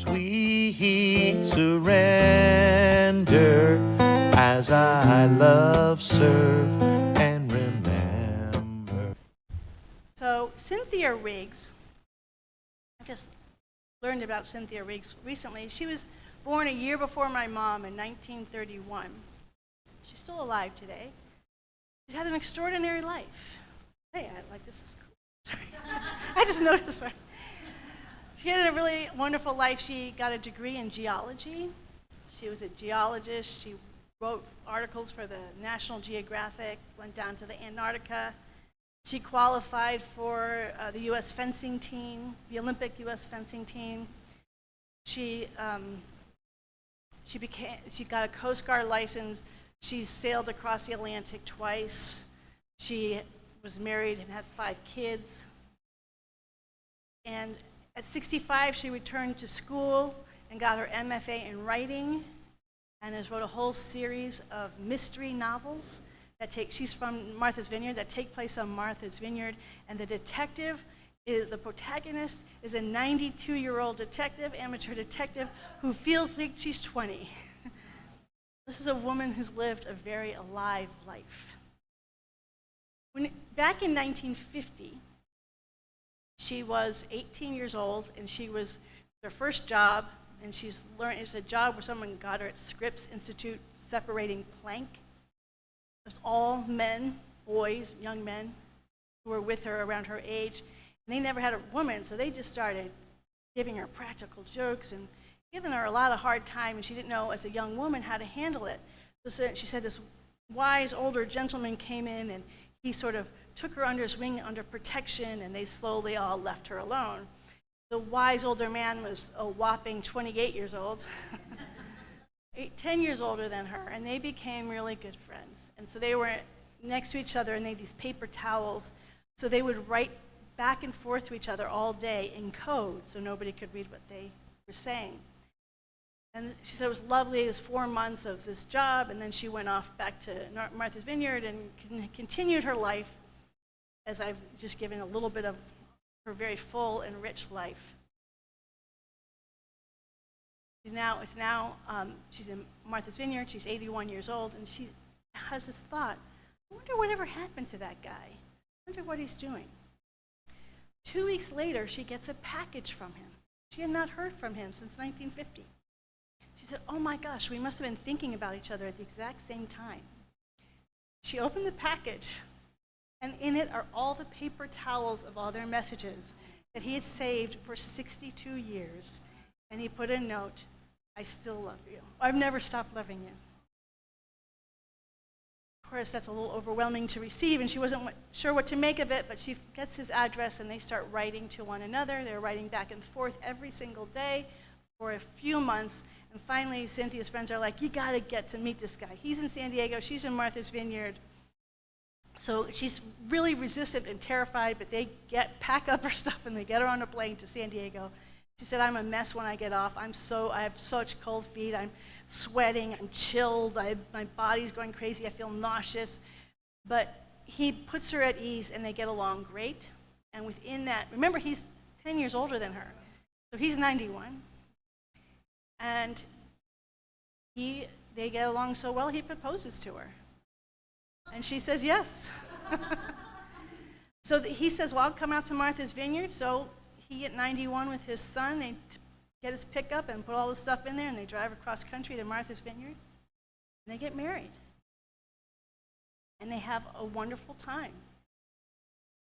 Sweet surrender as I love, serve, and remember. So Cynthia Riggs, I just learned about Cynthia Riggs recently. She was born a year before my mom in 1931. She's still alive today. She's had an extraordinary life. Hey, this is cool. Sorry. I just noticed her. She had a really wonderful life. She got a degree in geology. She was a geologist. She wrote articles for the National Geographic, went down to the Antarctica. She qualified for the U.S. fencing team, the Olympic U.S. fencing team. She got a Coast Guard license. She sailed across the Atlantic twice. She was married and had 5 kids. And at 65, she returned to school and got her MFA in writing, and has wrote a whole series of mystery novels she's from Martha's Vineyard, that take place on Martha's Vineyard, and the protagonist is a 92-year-old detective, amateur detective, who feels like she's 20. This is a woman who's lived a very alive life. Back in 1950, she was 18 years old, and she was her first job, and she's learned it's a job where someone got her at Scripps Institute separating plank. It was all men, boys, young men who were with her around her age, and they never had a woman, so they just started giving her practical jokes and giving her a lot of hard time, and she didn't know as a young woman how to handle it. So she said this wise older gentleman came in, and he sort of took her under his wing under protection, and they slowly all left her alone. The wise older man was a whopping 28 years old, 10 years older than her, and they became really good friends. And so they were next to each other, and they had these paper towels, so they would write back and forth to each other all day in code, so nobody could read what they were saying. And she said it was lovely. It was 4 months of this job, and then she went off back to Martha's Vineyard and continued her life, as I've just given a little bit of her very full and rich life. She's in Martha's Vineyard. She's 81 years old, and she has this thought, I wonder whatever happened to that guy. I wonder what he's doing. 2 weeks later, she gets a package from him. She had not heard from him since 1950. She said, oh my gosh, we must have been thinking about each other at the exact same time. She opened the package, and in it are all the paper towels of all their messages that he had saved for 62 years. And he put a note, I still love you. I've never stopped loving you. Of course, that's a little overwhelming to receive, and she wasn't sure what to make of it, but she gets his address, and they start writing to one another. They're writing back and forth every single day for a few months, and finally Cynthia's friends are like, you gotta get to meet this guy. He's in San Diego, she's in Martha's Vineyard. So she's really resistant and terrified, but they pack up her stuff and they get her on a plane to San Diego. She said, I'm a mess when I get off. I have such cold feet. I'm sweating. I'm chilled. My body's going crazy. I feel nauseous. But he puts her at ease, and they get along great. And within that, remember, he's 10 years older than her. So he's 91. And they get along so well, he proposes to her. And she says yes. So he says, well, I'll come out to Martha's Vineyard. So he at 91 with his son, they get his pickup and put all the stuff in there, and they drive across country to Martha's Vineyard, and they get married. And they have a wonderful time.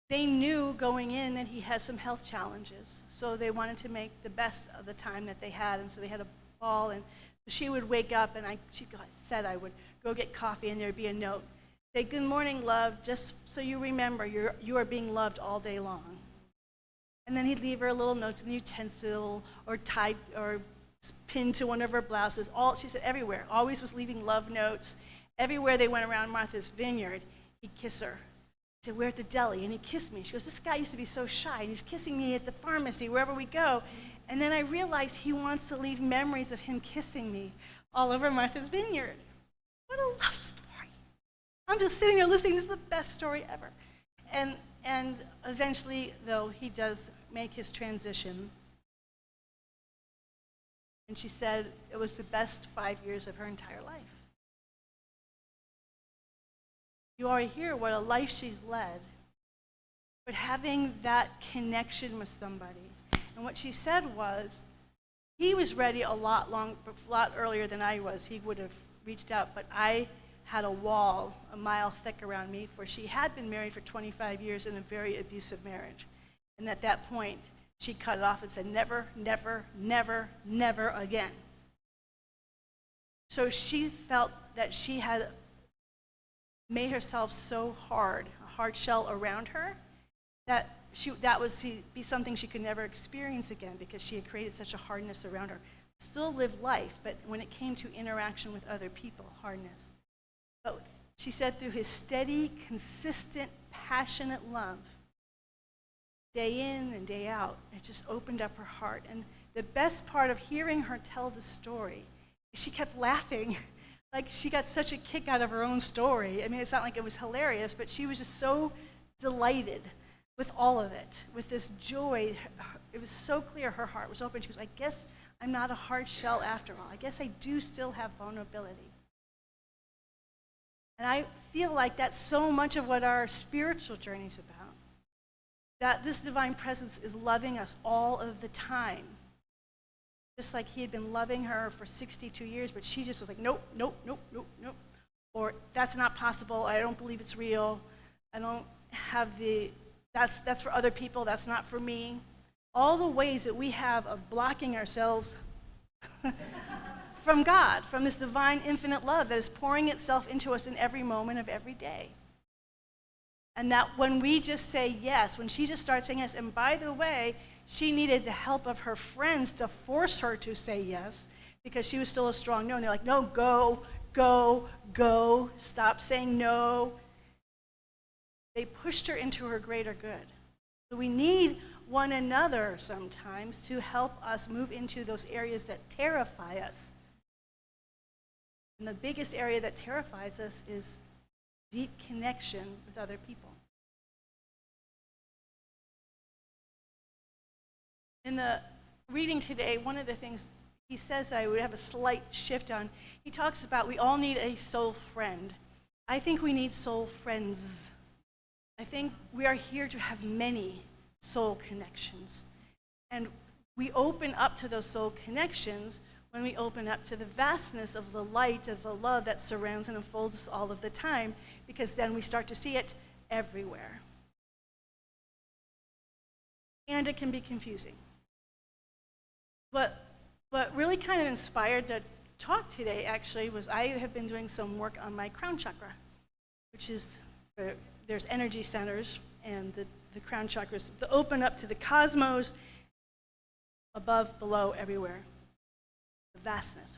They knew going in that he had some health challenges, so they wanted to make the best of the time that they had, and so they had a ball, and she would wake up, and she said I would go get coffee, and there'd be a note. Say, good morning, love, just so you remember, you are being loved all day long. And then he'd leave her little notes in the utensil or tied or pinned to one of her blouses. She said everywhere. Always was leaving love notes. Everywhere they went around Martha's Vineyard, he'd kiss her. He said, we're at the deli, and he kissed me. She goes, this guy used to be so shy, and he's kissing me at the pharmacy, wherever we go. And then I realized he wants to leave memories of him kissing me all over Martha's Vineyard. What a love story. I'm just sitting there listening. This is the best story ever. And eventually, though, he does make his transition. And she said it was the best 5 years of her entire life. You already hear what a life she's led, but having that connection with somebody. And what she said was, he was ready a lot earlier than I was. He would have reached out, but I had a wall a mile thick around me, for she had been married for 25 years in a very abusive marriage. And at that point, she cut it off and said, never, never, never, never again. So she felt that she had made herself so hard, a hard shell around her, that would be something she could never experience again, because she had created such a hardness around her. Still lived life, but when it came to interaction with other people, hardness. But she said through his steady, consistent, passionate love, day in and day out, it just opened up her heart. And the best part of hearing her tell the story is she kept laughing. Like, she got such a kick out of her own story. I mean, it's not like it was hilarious, but she was just so delighted with all of it, with this joy. It was so clear her heart was open. She was like, I guess I'm not a hard shell after all. I guess I do still have vulnerability. And I feel like that's so much of what our spiritual journey is about. That this divine presence is loving us all of the time. Just like he had been loving her for 62 years, but she just was like, nope, nope, nope, nope, nope. Or, that's not possible. I don't believe it's real. I don't have that's for other people. That's not for me. All the ways that we have of blocking ourselves from God, from this divine infinite love that is pouring itself into us in every moment of every day. And that when we just say yes, when she just starts saying yes, and by the way, she needed the help of her friends to force her to say yes, because she was still a strong no. And they're like, no, go, go, go, stop saying no. They pushed her into her greater good. So we need one another sometimes to help us move into those areas that terrify us. And the biggest area that terrifies us is deep connection with other people. In the reading today, one of the things he says I would have a slight shift on, he talks about we all need a soul friend. I think we need soul friends. I think we are here to have many soul connections. And we open up to those soul connections when we open up to the vastness of the light, of the love that surrounds and unfolds us all of the time, because then we start to see it everywhere. And it can be confusing. What really kind of inspired the talk today, actually, was I have been doing some work on my crown chakra, which is, there's energy centers, and the crown chakras, the open up to the cosmos, above, below, everywhere. The vastness.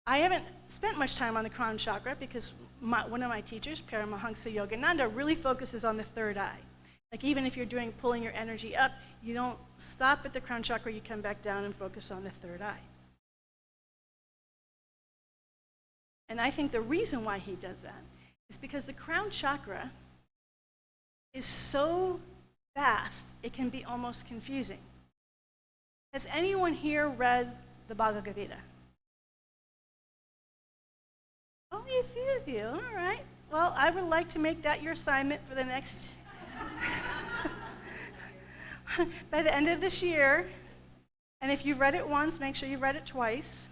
I haven't spent much time on the crown chakra because one of my teachers, Paramahansa Yogananda, really focuses on the third eye. Like, even if you're pulling your energy up, you don't stop at the crown chakra, you come back down and focus on the third eye. And I think the reason why he does that is because the crown chakra is so vast, it can be almost confusing. Has anyone here read the Bhagavad Gita? Only a few of you, all right. Well, I would like to make that your assignment for the next, by the end of this year. And if you've read it once, make sure you've read it twice.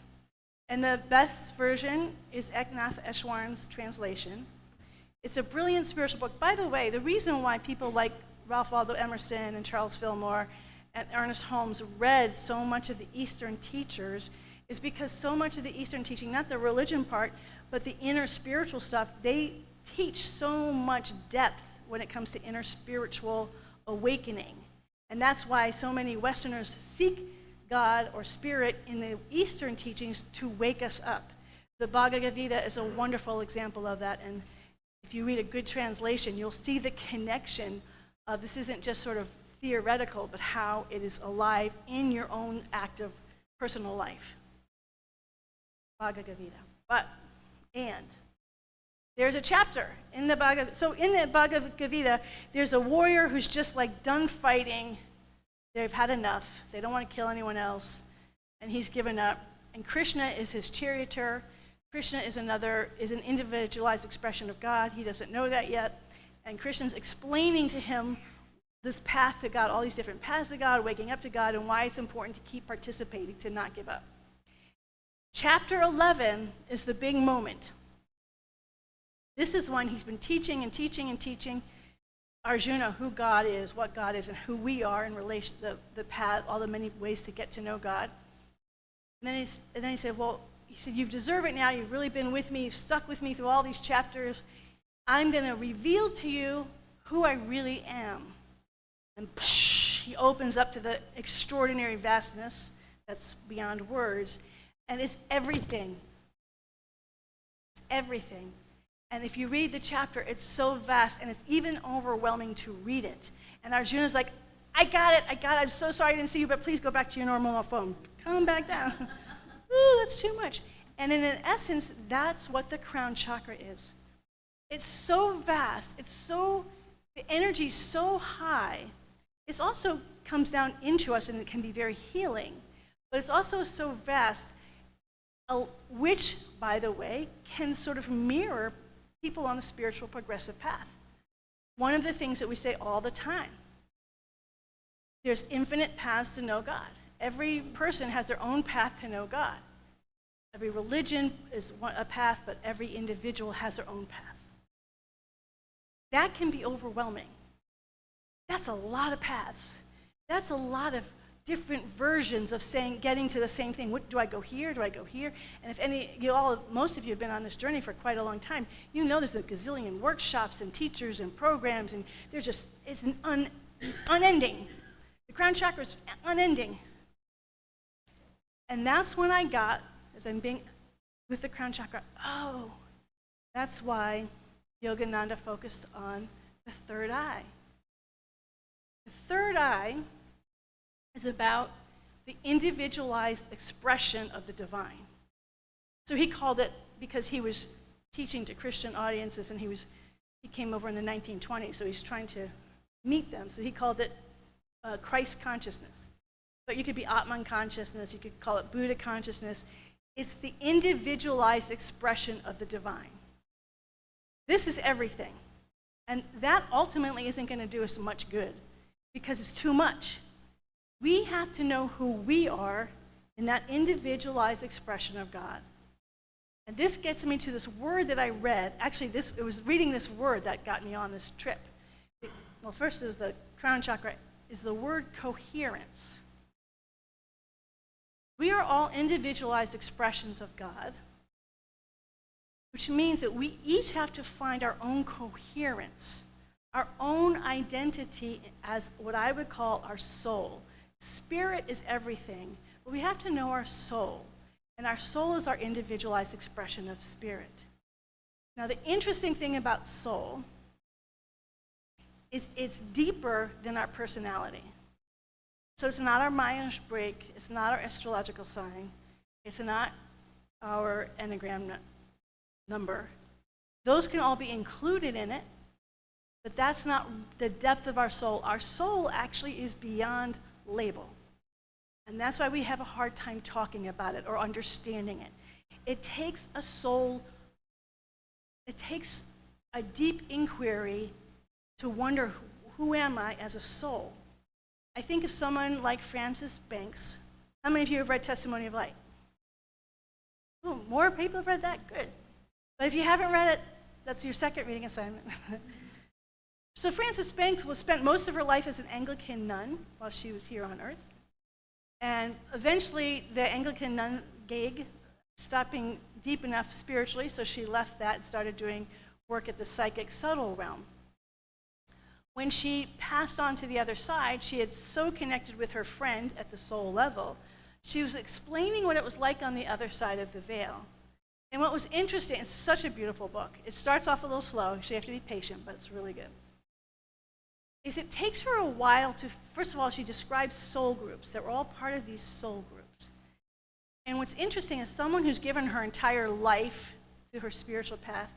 And the best version is Eknath Easwaran's translation. It's a brilliant spiritual book. By the way, the reason why people like Ralph Waldo Emerson and Charles Fillmore and Ernest Holmes read so much of the Eastern teachers is because so much of the Eastern teaching, not the religion part, but the inner spiritual stuff, they teach so much depth when it comes to inner spiritual awakening. And that's why so many Westerners seek God or spirit in the Eastern teachings to wake us up. The Bhagavad Gita is a wonderful example of that, and if you read a good translation, you'll see the connection of this isn't just sort of theoretical, but how it is alive in your own active personal life. Bhagavad Gita. And there's a chapter in the Bhagavad. So in the Bhagavad Gita, there's a warrior who's just like done fighting. They've had enough. They don't want to kill anyone else. and he's given up. And Krishna is his charioteer. Krishna is an individualized expression of God. He doesn't know that yet. And Krishna's explaining to him this path to God, all these different paths to God, waking up to God, and why it's important to keep participating, to not give up. Chapter 11 is the big moment. This is when he's been teaching and teaching and teaching Arjuna who God is, what God is, and who we are in relation to the path, all the many ways to get to know God. And then he said, well, he said, you've deserved it now. You've really been with me. You've stuck with me through all these chapters. I'm going to reveal to you who I really am. And he opens up to the extraordinary vastness that's beyond words. And it's everything. It's everything. And if you read the chapter, it's so vast, and it's even overwhelming to read it. And Arjuna's like, I got it. I'm so sorry I didn't see you, but please go back to your normal phone. Come back down. Ooh, that's too much. And in essence, that's what the crown chakra is. It's so vast. The energy's so high. It also comes down into us, and it can be very healing. But it's also so vast, which, by the way, can sort of mirror people on the spiritual progressive path. One of the things that we say all the time, there's infinite paths to know God. Every person has their own path to know God. Every religion is a path, but every individual has their own path. That can be overwhelming. That's a lot of paths. That's a lot of different versions of getting to the same thing. Do I go here? Do I go here? And if most of you have been on this journey for quite a long time, you know there's a gazillion workshops and teachers and programs, and it's unending. The crown chakra is unending. And that's when I got, as I'm being with the crown chakra, that's why Yogananda focused on the third eye. The third eye is about the individualized expression of the divine. So he called it, because he was teaching to Christian audiences, and he came over in the 1920s, so he's trying to meet them. So he called it Christ consciousness. But you could be Atman consciousness, you could call it Buddha consciousness. It's the individualized expression of the divine. This is everything. And that ultimately isn't going to do us much good, because it's too much. We have to know who we are in that individualized expression of God. And this gets me to this word that I read. Actually, it was reading this word that got me on this trip. Well, first is the crown chakra, is the word coherence. We are all individualized expressions of God, which means that we each have to find our own coherence, our own identity as what I would call our soul. Spirit is everything, but we have to know our soul. And our soul is our individualized expression of spirit. Now, the interesting thing about soul is it's deeper than our personality. So it's not our Myers-Briggs, it's not our astrological sign, it's not our Enneagram number. Those can all be included in it, but that's not the depth of our soul. Our soul actually is beyond label. And that's why we have a hard time talking about it or understanding it. It takes a soul, it takes a deep inquiry to wonder, who am I as a soul? I think of someone like Francis Banks. How many of you have read Testimony of Light? Oh, more people have read that? Good. But if you haven't read it, that's your second reading assignment. So Francis Banks spent most of her life as an Anglican nun while she was here on earth. And eventually the Anglican nun gig stopped being deep enough spiritually, so she left that and started doing work at the psychic subtle realm. When she passed on to the other side, she had so connected with her friend at the soul level, she was explaining what it was like on the other side of the veil. And what was interesting, it's such a beautiful book. It starts off a little slow, so you have to be patient, but it's really good. Is it takes her a while to, first of all, she describes soul groups that were all part of these soul groups. And what's interesting is someone who's given her entire life to her spiritual path,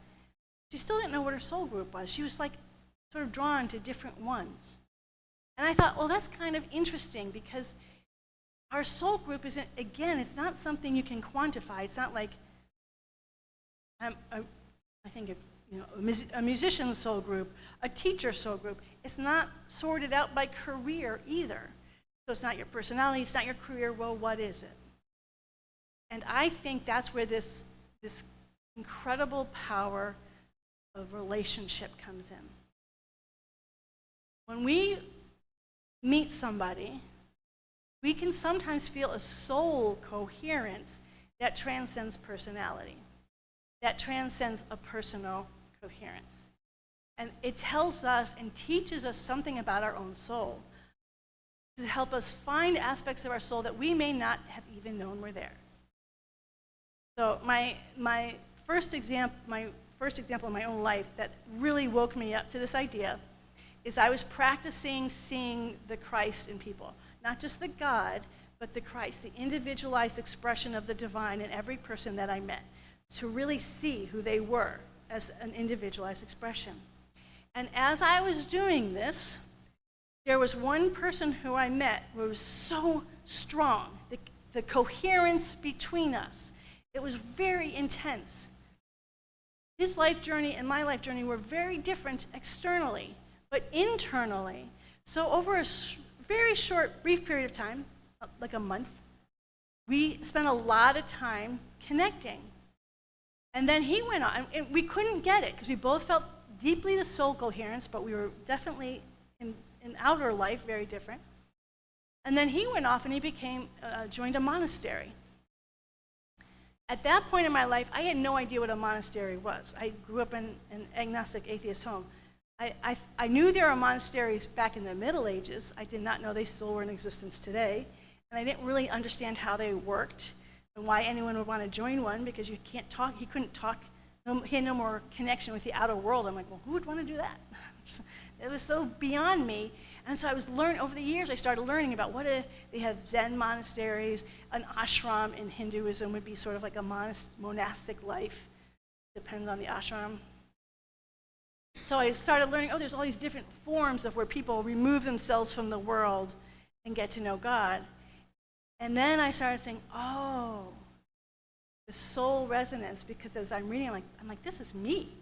she still didn't know what her soul group was. She was like sort of drawn to different ones. And I thought, well, that's kind of interesting, because Our soul group isn't, again, it's not something you can quantify. It's not like, I think, a musician's soul group, a teacher's soul group. It's not sorted out by career either. So it's not your personality, it's not your career. Well, what is it? And I think that's where this incredible power of relationship comes in. When we meet somebody, we can sometimes feel a soul coherence that transcends personality, that transcends a personal coherence. And it tells us and teaches us something about our own soul to help us find aspects of our soul that we may not have even known were there. So my first example in my own life that really woke me up to this idea is I was practicing seeing the Christ in people. Not just the God, but the Christ, the individualized expression of the divine in every person that I met, to really see who they were as an individualized expression. And as I was doing this, there was one person who I met who was so strong, the coherence between us. It was very intense. His life journey and my life journey were very different externally, but internally. So over a very short, brief period of time, like a month, we spent a lot of time connecting. And then he went on, and we couldn't get it because we both felt deeply the soul coherence, but we were definitely in outer life very different. And then he went off and he joined a monastery. At that point in my life, I had no idea what a monastery was. I grew up in an agnostic atheist home. I knew there were monasteries back in the Middle Ages. I did not know they still were in existence today. And I didn't really understand how they worked and why anyone would want to join one, because you can't talk, he couldn't talk, he had no more connection with the outer world. I'm like, well, who would want to do that? It was so beyond me. And so I was over the years, I started learning about they have Zen monasteries. An ashram in Hinduism would be sort of like a monastic life. Depends on the ashram. So I started learning, there's all these different forms of where people remove themselves from the world and get to know God. And then I started saying, the soul resonance, because as I'm reading, I'm like, this is me.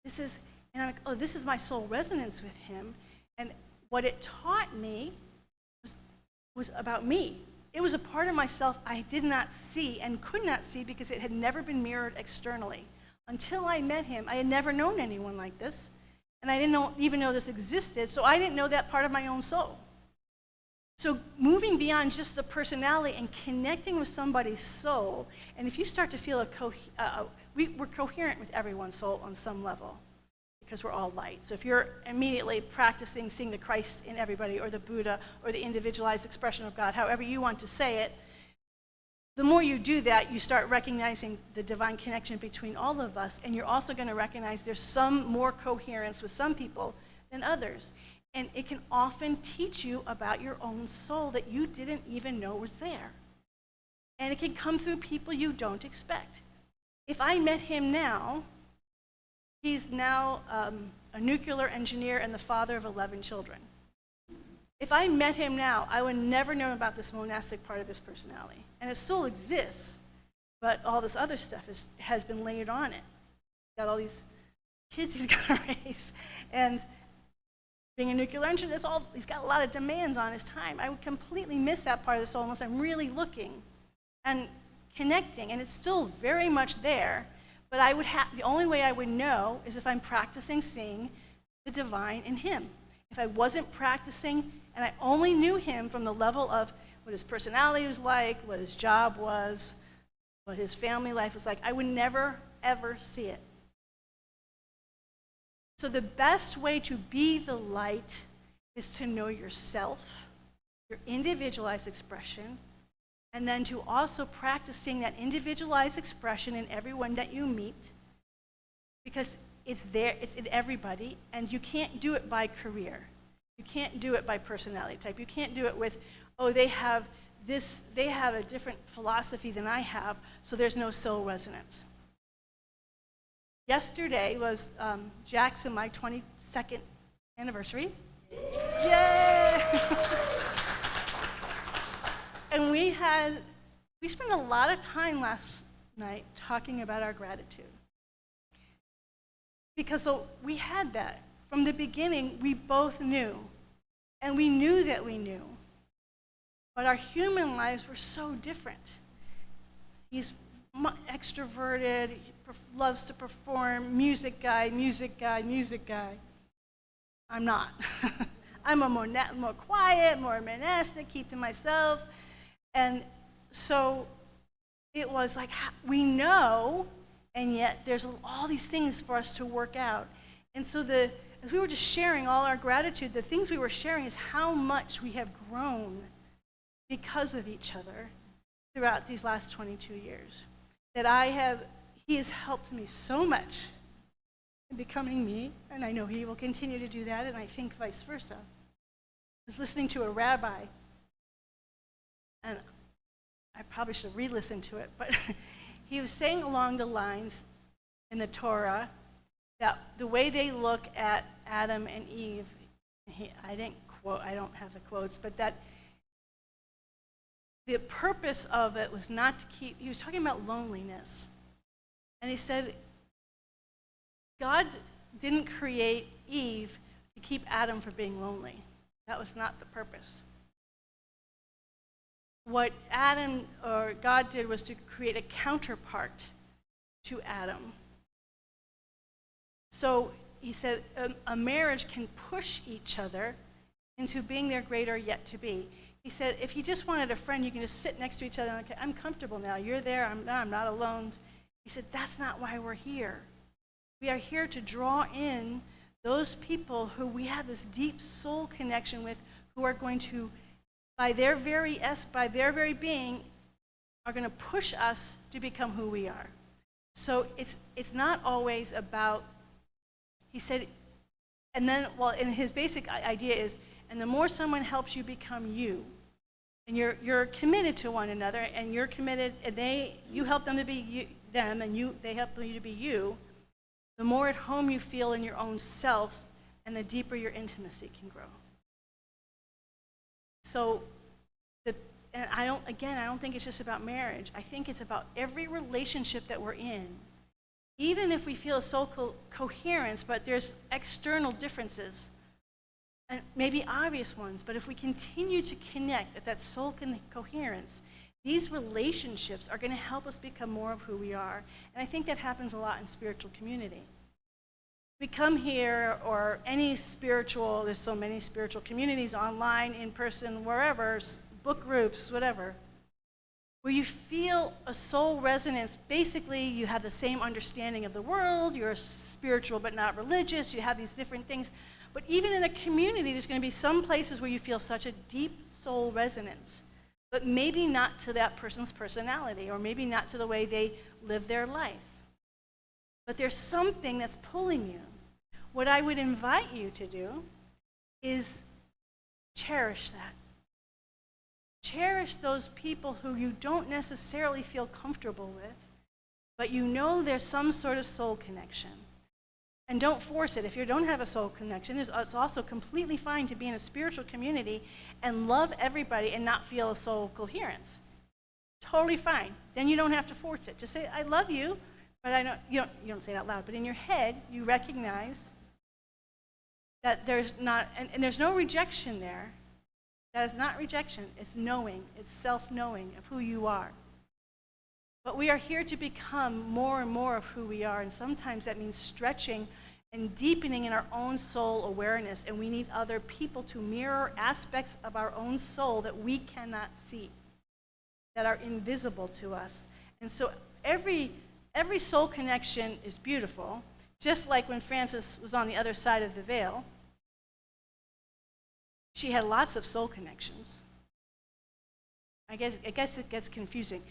And I'm like, this is my soul resonance with him. And what it taught me was about me. It was a part of myself I did not see and could not see because it had never been mirrored externally. Until I met him, I had never known anyone like this. And I didn't even know this existed, so I didn't know that part of my own soul. So moving beyond just the personality and connecting with somebody's soul, and if you start to feel we're coherent with everyone's soul on some level, because we're all light. So if you're immediately practicing seeing the Christ in everybody, or the Buddha, or the individualized expression of God, however you want to say it, the more you do that, you start recognizing the divine connection between all of us, and you're also going to recognize there's some more coherence with some people than others. And it can often teach you about your own soul that you didn't even know was there. And it can come through people you don't expect. If I met him now, he's now a nuclear engineer and the father of 11 children. If I met him now, I would never know about this monastic part of his personality. And it still exists, but all this other stuff has been layered on it. He's got all these kids he's got to raise. And being a nuclear engineer, he's got a lot of demands on his time. I would completely miss that part of the soul unless I'm really looking and connecting. And it's still very much there. But the only way I would know is if I'm practicing seeing the divine in him. If I wasn't practicing and I only knew him from the level of what his personality was like, what his job was, what his family life was like, I would never, ever see it. So the best way to be the light is to know yourself, your individualized expression, and then to also practice seeing that individualized expression in everyone that you meet, because it's there, it's in everybody, and you can't do it by career. You can't do it by personality type. You can't do it with, they have a different philosophy than I have, so there's no soul resonance. Yesterday was Jack's and my 22nd anniversary. Yay! And we spent a lot of time last night talking about our gratitude. Because so we had that. From the beginning, we both knew. And we knew that we knew. But our human lives were so different. He's extroverted, he loves to perform, music guy. I'm not. I'm a more quiet, more monastic, keep to myself. And so it was like, we know, and yet there's all these things for us to work out. And so as we were just sharing all our gratitude, the things we were sharing is how much we have grown because of each other throughout these last 22 years. He has helped me so much in becoming me, and I know he will continue to do that, and I think vice versa. I was listening to a rabbi, and I probably should re-listen to it, but he was saying along the lines in the Torah that the way they look at Adam and Eve, I don't have the quotes, but that the purpose of it was not to keep, he was talking about loneliness. And he said, God didn't create Eve to keep Adam from being lonely. That was not the purpose. What Adam or God did was to create a counterpart to Adam. So he said a marriage can push each other into being their greater yet to be. He said, if you just wanted a friend, you can just sit next to each other and I'm comfortable now. You're there, I'm not alone. He said, that's not why we're here. We are here to draw in those people who we have this deep soul connection with, who are going to, by their very being, are going to push us to become who we are. So it's not always about, he said, and then, and his basic idea is, and the more someone helps you become you, and you're committed to one another, and you're committed, and you help them to be them, and they help you to be you, the more at home you feel in your own self, and the deeper your intimacy can grow. So, and I don't think it's just about marriage. I think it's about every relationship that we're in. Even if we feel soul coherence, but there's external differences, and maybe obvious ones, but if we continue to connect at that soul coherence, these relationships are going to help us become more of who we are. And I think that happens a lot in spiritual community. We come here, or any spiritual, there's so many spiritual communities, online, in person, wherever, book groups, whatever, where you feel a soul resonance. Basically, you have the same understanding of the world, you're spiritual but not religious, you have these different things. But even in a community, there's going to be some places where you feel such a deep soul resonance, but maybe not to that person's personality, or maybe not to the way they live their life. But there's something that's pulling you. What I would invite you to do is cherish that. Cherish those people who you don't necessarily feel comfortable with, but you know there's some sort of soul connection. And don't force it. If you don't have a soul connection, it's also completely fine to be in a spiritual community and love everybody and not feel a soul coherence. Totally fine. Then you don't have to force it. Just say, I love you, but I know you don't say it out loud, but in your head you recognize that there's not, and there's no rejection there. That is not rejection. It's knowing. It's self-knowing of who you are. But we are here to become more and more of who we are, and sometimes that means stretching and deepening in our own soul awareness, and we need other people to mirror aspects of our own soul that we cannot see, that are invisible to us. And so every soul connection is beautiful, just like when Frances was on the other side of the veil. She had lots of soul connections. I guess it gets confusing.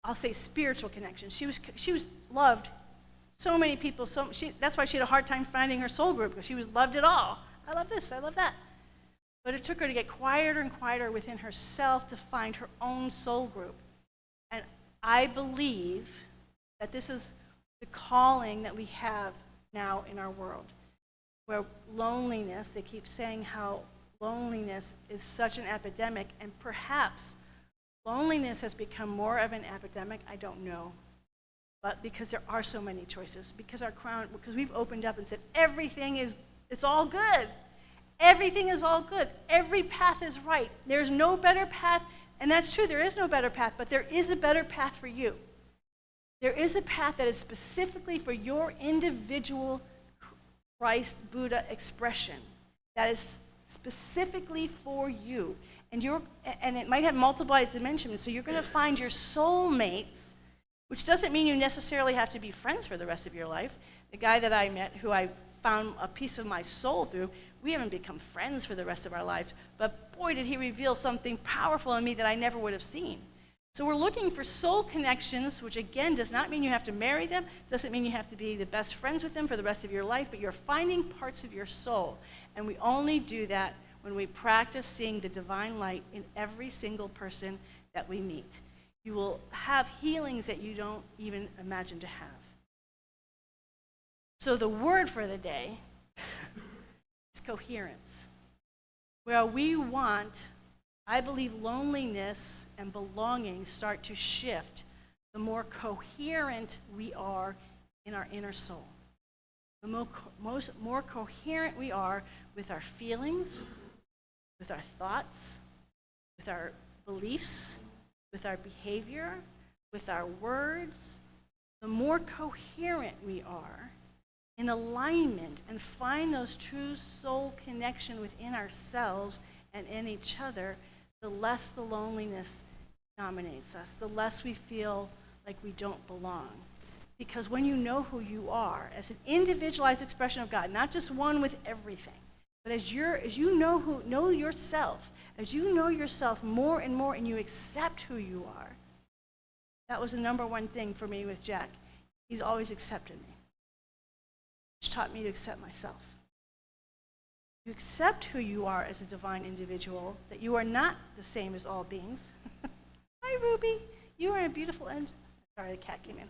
I'll say spiritual connections. She was loved so many people. That's why she had a hard time finding her soul group, because she was loved it all. I love this, I love that. But it took her to get quieter and quieter within herself to find her own soul group. And I believe that this is the calling that we have now in our world, where loneliness, they keep saying how loneliness is such an epidemic, and perhaps Loneliness has become more of an epidemic, I don't know. But because there are so many choices, because we've opened up and said it's all good. Everything is all good. Every path is right. There's no better path, and that's true, there is no better path, but there is a better path for you. There is a path that is specifically for your individual Christ Buddha expression. That is specifically for you. And it might have multiple dimensions, so you're going to find your soulmates, which doesn't mean you necessarily have to be friends for the rest of your life. The guy that I met, who I found a piece of my soul through, we haven't become friends for the rest of our lives, but boy, did he reveal something powerful in me that I never would have seen. So we're looking for soul connections, which again does not mean you have to marry them, doesn't mean you have to be the best friends with them for the rest of your life, but you're finding parts of your soul. And we only do that when we practice seeing the divine light in every single person that we meet. You will have healings that you don't even imagine to have. So the word for the day is coherence. Where we want, I believe loneliness and belonging start to shift the more coherent we are in our inner soul. The more coherent we are with our feelings, with our thoughts, with our beliefs, with our behavior, with our words, the more coherent we are in alignment and find those true soul connection within ourselves and in each other, the less the loneliness dominates us, the less we feel like we don't belong. Because when you know who you are, as an individualized expression of God, not just one with everything, but as you know yourself, as you know yourself more and more and you accept who you are, that was the number one thing for me with Jack. He's always accepted me, which taught me to accept myself. You accept who you are as a divine individual, that you are not the same as all beings. Hi, Ruby. You are a beautiful angel. Sorry, the cat came in.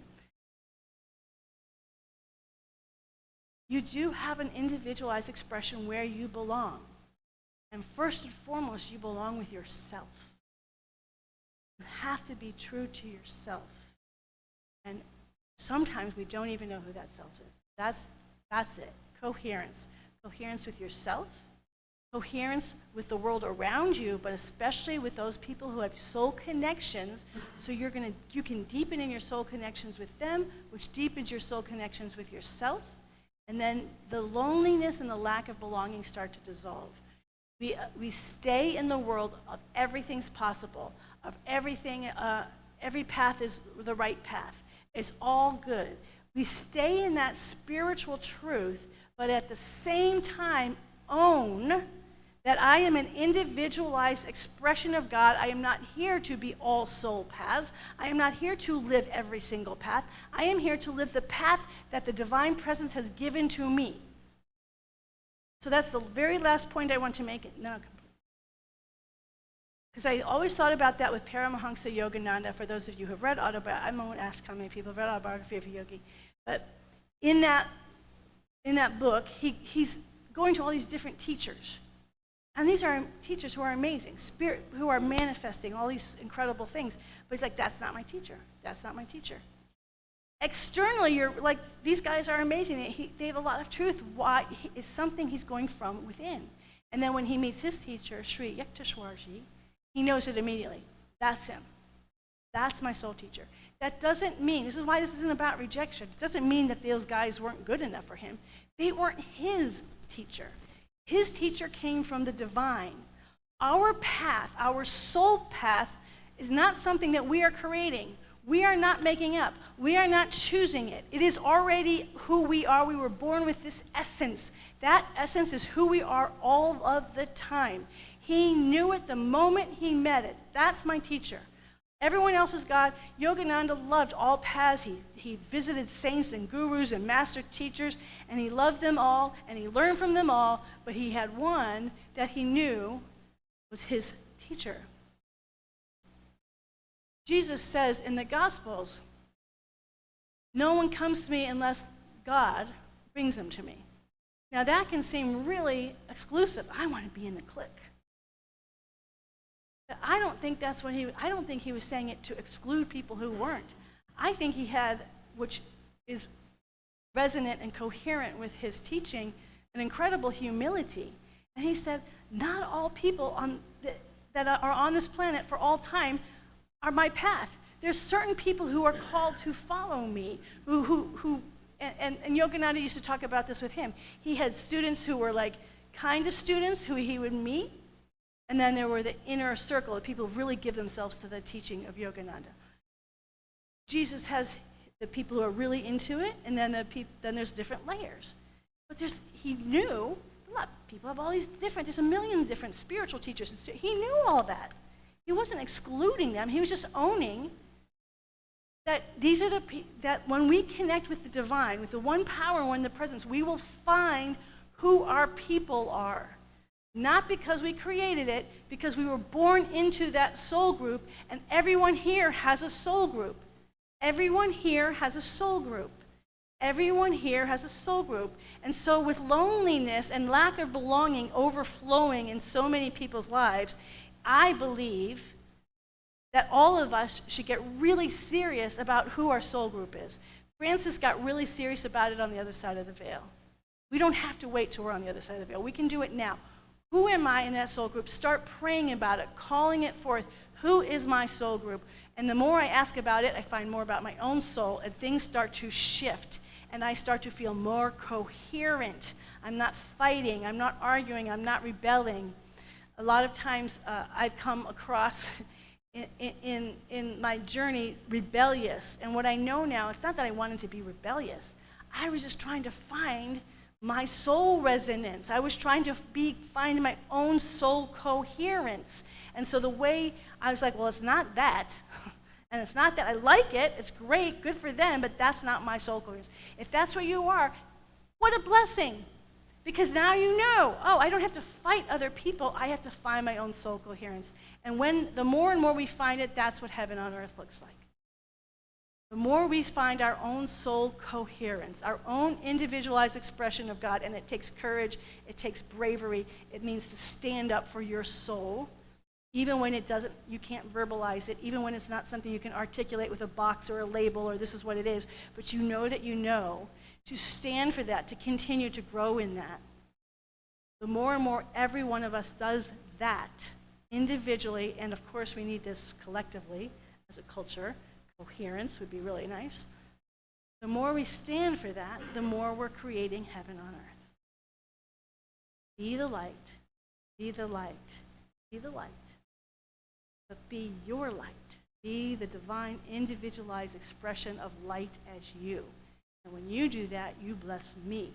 You do have an individualized expression where you belong. And first and foremost, you belong with yourself. You have to be true to yourself. And sometimes we don't even know who that self is. That's it. Coherence. Coherence with yourself, coherence with the world around you, but especially with those people who have soul connections. So you can deepen in your soul connections with them, which deepens your soul connections with yourself. And then the loneliness and the lack of belonging start to dissolve. We stay in the world of everything's possible, of everything, every path is the right path. It's all good. We stay in that spiritual truth, but at the same time own that I am an individualized expression of God. I am not here to be all soul paths. I am not here to live every single path. I am here to live the path that the divine presence has given to me. So that's the very last point I want to make. Because I always thought about that with Paramahansa Yogananda. For those of you who have read autobiography, I won't ask how many people have read Autobiography of a Yogi, but in that book, he's going to all these different teachers. And these are teachers who are amazing, who are manifesting all these incredible things. But he's like, that's not my teacher. That's not my teacher. Externally, you're like, these guys are amazing. They have a lot of truth. Why? It's something he's going from within. And then when he meets his teacher, Sri Yukteswarji, he knows it immediately. That's him. That's my soul teacher. That doesn't mean, this is why this isn't about rejection. It doesn't mean that those guys weren't good enough for him. They weren't his teacher. His teacher came from the divine. Our path, our soul path, is not something that we are creating. We are not making up. We are not choosing it. It is already who we are. We were born with this essence. That essence is who we are all of the time. He knew it the moment he met it. That's my teacher. Everyone else is God. Yogananda loved all paths. He visited saints and gurus and master teachers, and he loved them all, and he learned from them all, but he had one that he knew was his teacher. Jesus says in the Gospels, no one comes to me unless God brings them to me. Now that can seem really exclusive. I want to be in the clique. But I don't think I don't think he was saying it to exclude people who weren't. I think he had, which is resonant and coherent with his teaching, an incredible humility. And he said, not all people that are on this planet for all time are my path. There's certain people who are called to follow me, and Yogananda used to talk about this with him. He had students who were like kind of students who he would meet, and then there were the inner circle of people who really give themselves to the teaching of Yogananda. Jesus has the people who are really into it, and then there's different layers. But he knew, people have all these there's a million different spiritual teachers. He knew all that. He wasn't excluding them. He was just owning that these are that when we connect with the divine, with the one power, one the presence, we will find who our people are. Not because we created it, because we were born into that soul group, and everyone here has a soul group. Everyone here has a soul group. Everyone here has a soul group. And so with loneliness and lack of belonging overflowing in so many people's lives, I believe that all of us should get really serious about who our soul group is. Francis got really serious about it on the other side of the veil. We don't have to wait till we're on the other side of the veil. We can do it now. Who am I in that soul group? Start praying about it, calling it forth. Who is my soul group? And the more I ask about it, I find more about my own soul, and things start to shift, and I start to feel more coherent. I'm not fighting. I'm not arguing. I'm not rebelling. A lot of times I've come across in my journey rebellious. And what I know now, it's not that I wanted to be rebellious. I was just trying to find my soul resonance. I was trying to find my own soul coherence. And so the way I was like, well, it's not that. And it's not that. I like it. It's great. Good for them. But that's not my soul coherence. If that's where you are, what a blessing. Because now you know, I don't have to fight other people. I have to find my own soul coherence. And the more and more we find it, that's what heaven on earth looks like. The more we find our own soul coherence, our own individualized expression of God, and it takes courage, it takes bravery, it means to stand up for your soul, even when you can't verbalize it, even when it's not something you can articulate with a box or a label or this is what it is, but you know that you know, to stand for that, to continue to grow in that. The more and more every one of us does that individually, and of course we need this collectively as a culture, coherence would be really nice. The more we stand for that, the more we're creating heaven on earth. Be the light, be the light, be the light. But be your light. Be the divine, individualized expression of light as you. And when you do that, you bless me.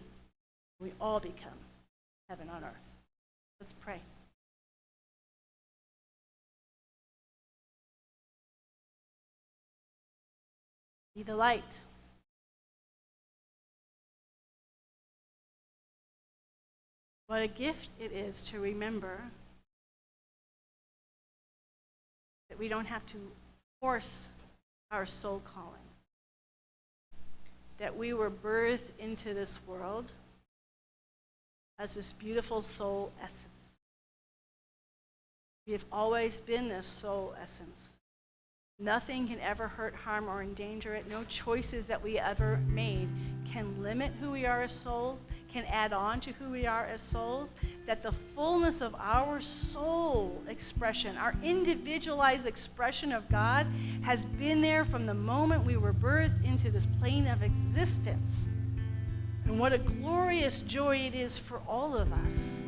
We all become heaven on earth. Let's pray. Be the light. What a gift it is to remember that we don't have to force our soul calling. That we were birthed into this world as this beautiful soul essence. We have always been this soul essence. Nothing can ever hurt, harm, or endanger it. No choices that we ever made can limit who we are as souls, can add on to who we are as souls. That the fullness of our soul expression, our individualized expression of God, has been there from the moment we were birthed into this plane of existence. And what a glorious joy it is for all of us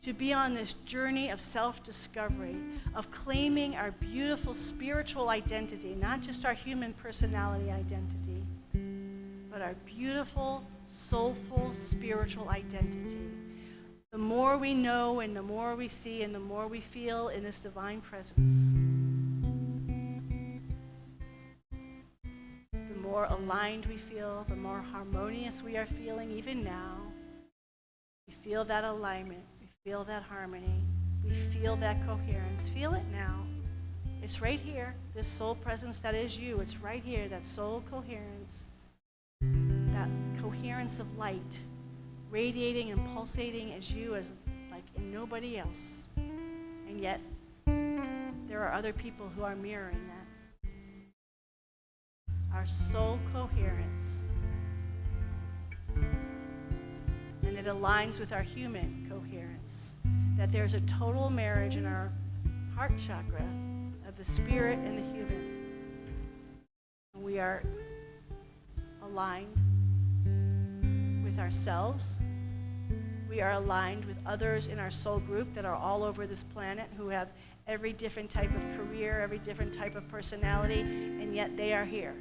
to be on this journey of self-discovery, of claiming our beautiful spiritual identity, not just our human personality identity, but our beautiful, soulful, spiritual identity. The more we know and the more we see and the more we feel in this divine presence, the more aligned we feel, the more harmonious we are feeling even now. We feel that alignment. Feel that harmony. We feel that coherence. Feel it now. It's right here. This soul presence that is you. It's right here. That soul coherence. That coherence of light radiating and pulsating as you as like in nobody else. And yet, there are other people who are mirroring that. Our soul coherence. And it aligns with our human coherence. That there's a total marriage in our heart chakra of the spirit and the human. And we are aligned with ourselves. We are aligned with others in our soul group that are all over this planet who have every different type of career, every different type of personality, and yet they are here.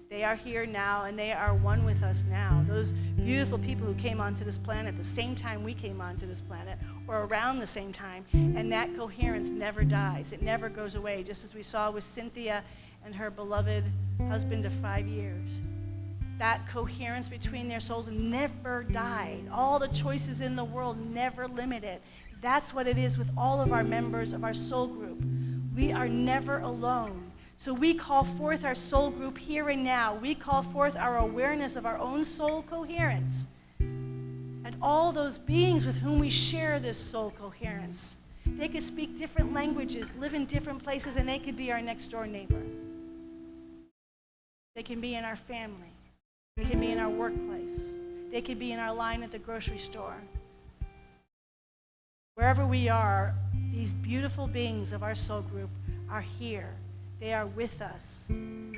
They are here now, and they are one with us now. Those beautiful people who came onto this planet at the same time we came onto this planet, or around the same time, and that coherence never dies. It never goes away, just as we saw with Cynthia and her beloved husband of 5 years. That coherence between their souls never died. All the choices in the world never limited. That's what it is with all of our members of our soul group. We are never alone. So we call forth our soul group here and now. We call forth our awareness of our own soul coherence. And all those beings with whom we share this soul coherence. They could speak different languages, live in different places, and they could be our next door neighbor. They can be in our family. They can be in our workplace. They could be in our line at the grocery store. Wherever we are, these beautiful beings of our soul group are here. They are with us.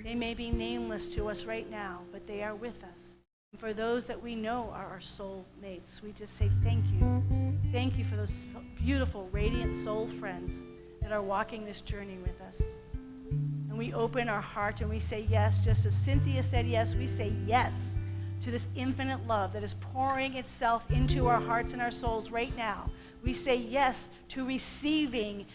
They may be nameless to us right now, but they are with us. And for those that we know are our soul mates, we just say thank you. Thank you for those beautiful, radiant soul friends that are walking this journey with us. And we open our heart and we say yes, just as Cynthia said yes, we say yes to this infinite love that is pouring itself into our hearts and our souls right now. We say yes to receiving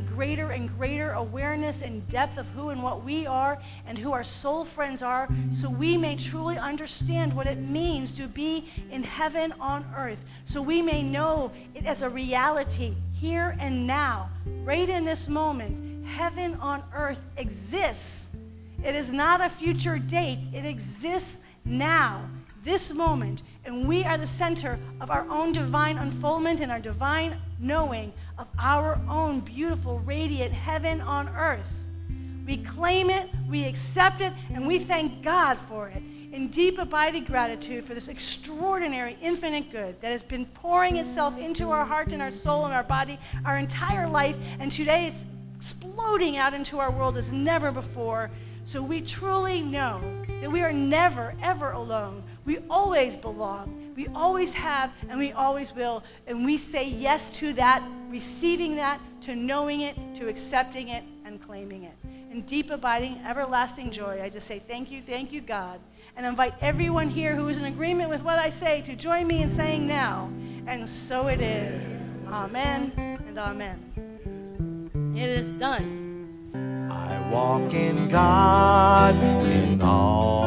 greater and greater awareness and depth of who and what we are and who our soul friends are, so we may truly understand what it means to be in heaven on earth, so we may know it as a reality here and now, right in this moment. Heaven on earth exists. It is not a future date. It exists now, this moment, and we are the center of our own divine unfoldment and our divine knowing of our own beautiful, radiant heaven on earth. We claim it, we accept it, and we thank God for it in deep abiding gratitude for this extraordinary, infinite good that has been pouring itself into our heart and our soul and our body our entire life, and today it's exploding out into our world as never before. So we truly know that we are never, ever alone. We always belong. We always have, and we always will. And we say yes to that, receiving that, to knowing it, to accepting it, and claiming it. In deep, abiding, everlasting joy, I just say thank you, God. And invite everyone here who is in agreement with what I say to join me in saying now. And so it is. Amen and amen. It is done. I walk in God in all